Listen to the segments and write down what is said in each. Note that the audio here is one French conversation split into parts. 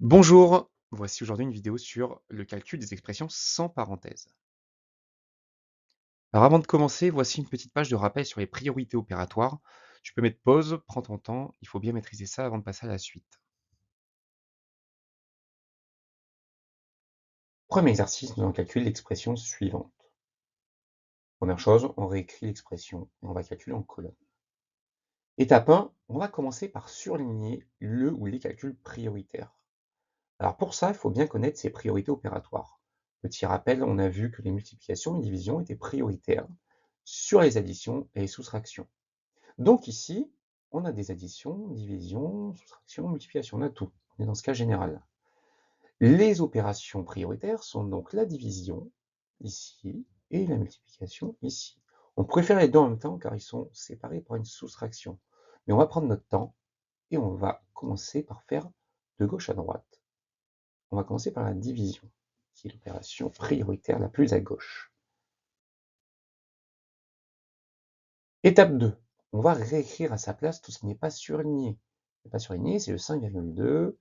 Bonjour, voici aujourd'hui une vidéo sur le calcul des expressions sans parenthèse. Alors avant de commencer, voici une petite page de rappel sur les priorités opératoires. Tu peux mettre pause, prends ton temps, il faut bien maîtriser ça avant de passer à la suite. Premier exercice, nous allons calculer l'expression suivante. Première chose, on réécrit l'expression et on va calculer en colonne. Étape 1, on va commencer par surligner le ou les calculs prioritaires. Alors pour ça, il faut bien connaître ces priorités opératoires. Petit rappel, on a vu que les multiplications et divisions étaient prioritaires sur les additions et les soustractions. Donc ici, on a des additions, divisions, soustractions, multiplications, on a tout. On est dans ce cas général. Les opérations prioritaires sont donc la division, ici, et la multiplication, ici. On préfère les deux en même temps car ils sont séparés par une soustraction. Mais on va prendre notre temps et on va commencer par faire de gauche à droite. On va commencer par la division, qui est l'opération prioritaire la plus à gauche. Étape 2, on va réécrire à sa place tout ce qui n'est pas surligné. Ce qui n'est pas surligné, c'est le 5,2,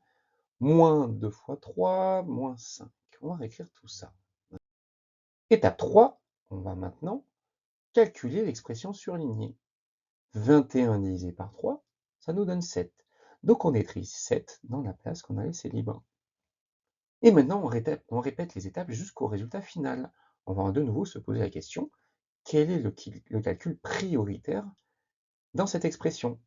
moins 2 fois 3, moins 5. On va réécrire tout ça. Étape 3, on va maintenant calculer l'expression surlignée. 21 divisé par 3, ça nous donne 7. Donc on écrit 7 dans la place qu'on a laissée libre. Et maintenant, on répète les étapes jusqu'au résultat final. On va de nouveau se poser la question, quel est le calcul prioritaire dans cette expression?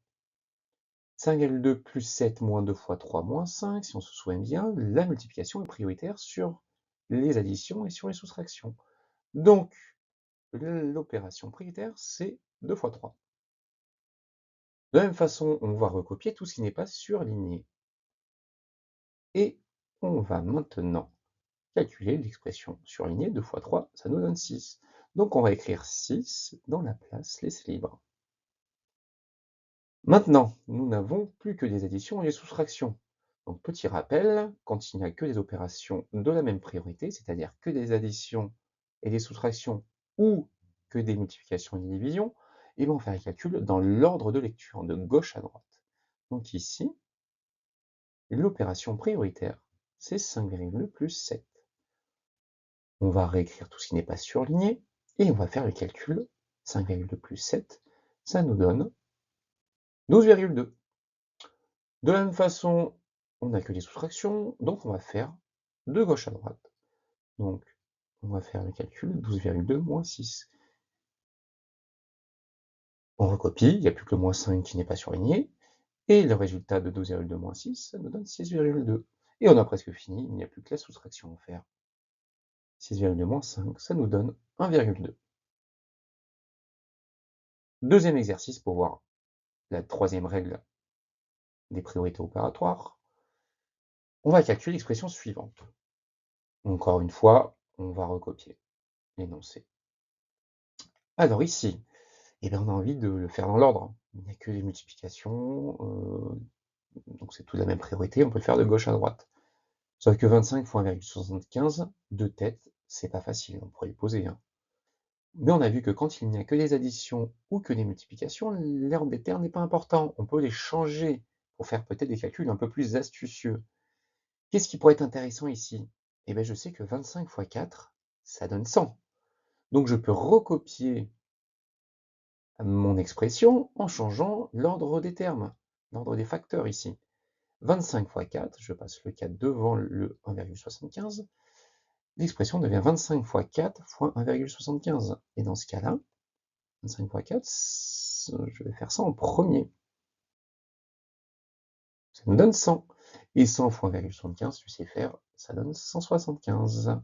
5,2 plus 7 moins 2 fois 3 moins 5, si on se souvient bien, la multiplication est prioritaire sur les additions et sur les soustractions. Donc, l'opération prioritaire, c'est 2 fois 3. De la même façon, on va recopier tout ce qui n'est pas surligné. Et on va maintenant calculer l'expression surlignée, 2 fois 3, ça nous donne 6. Donc on va écrire 6 dans la place laissée libre. Maintenant, nous n'avons plus que des additions et des soustractions. Donc petit rappel, quand il n'y a que des opérations de la même priorité, c'est-à-dire que des additions et des soustractions ou que des multiplications et des divisions, et bien on fait un calcul dans l'ordre de lecture, de gauche à droite. Donc ici, l'opération prioritaire, c'est 5,2 plus 7. On va réécrire tout ce qui n'est pas surligné, et on va faire le calcul. 5,2 plus 7, ça nous donne 12,2. De la même façon, on n'a que des soustractions, donc on va faire de gauche à droite. Donc, on va faire le calcul, 12,2 moins 6. On recopie, il n'y a plus que le moins 5 qui n'est pas surligné, et le résultat de 12,2 moins 6, ça nous donne 6,2. Et on a presque fini, il n'y a plus que la soustraction à faire. 6,2 moins 5, ça nous donne 1,2. Deuxième exercice pour voir la troisième règle des priorités opératoires. On va calculer l'expression suivante. Encore une fois, on va recopier l'énoncé. Alors ici, eh bien, on a envie de le faire dans l'ordre. Il n'y a que les multiplications, donc c'est toute la même priorité, on peut le faire de gauche à droite. Sauf que 25 fois 1,75, de tête, c'est pas facile, on pourrait y poser. Hein. Mais on a vu que quand il n'y a que des additions ou que des multiplications, l'ordre des termes n'est pas important. On peut les changer pour faire peut-être des calculs un peu plus astucieux. Qu'est-ce qui pourrait être intéressant ici? Eh bien, je sais que 25 fois 4, ça donne 100. Donc je peux recopier mon expression en changeant l'ordre des termes, l'ordre des facteurs ici. 25 fois 4, je passe le 4 devant le 1,75, l'expression devient 25 fois 4 fois 1,75. Et dans ce cas-là, 25 fois 4, je vais faire ça en premier. Ça me donne 100. Et 100 fois 1,75, tu sais faire, ça donne 175.